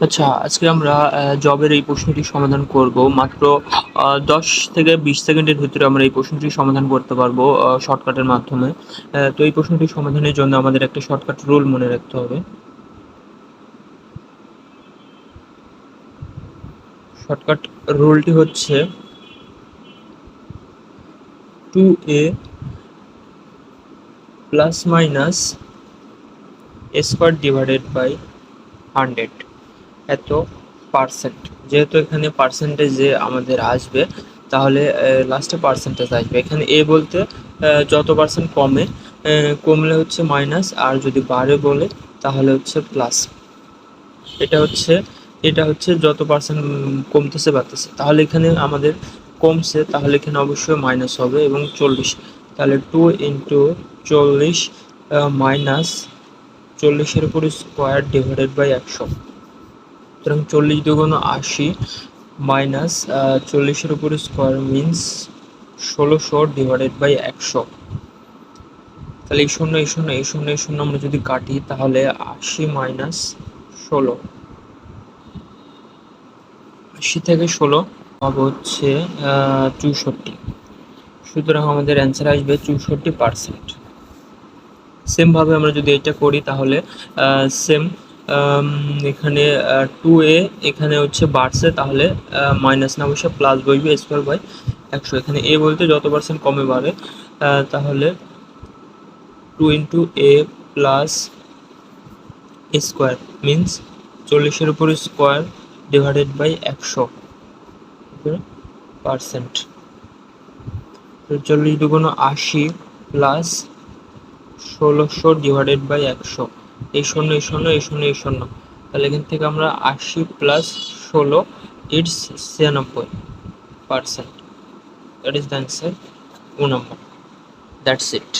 আচ্ছা, আজকে আমরা জবের এই প্রশ্নটি সমাধান করব। মাত্র 10 থেকে 20 সেকেন্ডের ভিতরে আমরা এই প্রশ্নটি সমাধান করতে পারবো শর্টকাটের মাধ্যমে। তো এই প্রশ্নটি সমাধানের জন্য আমাদের একটা শর্টকাট রুল মনে রাখতে হবে। শর্টকাট রুলটি হচ্ছে 2a plus minus a square divided by 100 এত পার্সেন্ট। যেহেতু এখানে পার্সেন্টেজে আমাদের আসবে, তাহলে লাস্টে পার্সেন্টেজ আসবে। এখানে এ বলতে যত পার্সেন্ট কমলে হচ্ছে মাইনাস, আর যদি বাড়ে বলে তাহলে হচ্ছে প্লাস। এটা হচ্ছে যত পার্সেন্ট কমতেছে বাড়তেছে। তাহলে এখানে আমাদের কমছে, তাহলে এখানে অবশ্যই মাইনাস হবে এবং 40। তাহলে 2 ইন্টু 40 মাইনাস 40-এর উপর স্কোয়ার ডিভাইডেড বাই 100। সুতরাং 40 দুগুণ 80 মাইনাস 40-এর উপর স্কোয়ার মিনস 1600 ডিভাইডেড বাই 100। তাহলে এই শূন্য এই শূন্য এই শূন্য এই শূন্য আমরা যদি কাটি, তাহলে 80 মাইনাস 16, 80 থেকে 16 পাবো হচ্ছে 64। সুতরাং আমাদের অ্যান্সার আসবে 64%। সেমভাবে আমরা যদি এটা করি, তাহলে সেম এখানে 2a এখানে হচ্ছে বাড়ছে, তাহলে মাইনাস না বসে প্লাস বসবে স্কোয়ার বাই 100। এখানে a বলতে যত পার্সেন্ট কমে বাড়ে, তাহলে 2 into a plus a square means 40-এর উপর স্কোয়ার ডিভাইডেড বাই 100%। 40 দুগুণ 80 প্লাস 1600 ডিভাইডেড বাই 100। এই শূন্য এই শূন্য এই শূন্য এই শূন্য, তাহলে এখান থেকে আমরা 80 plus 16 it's 96%। That is the answer 2 number. That's it.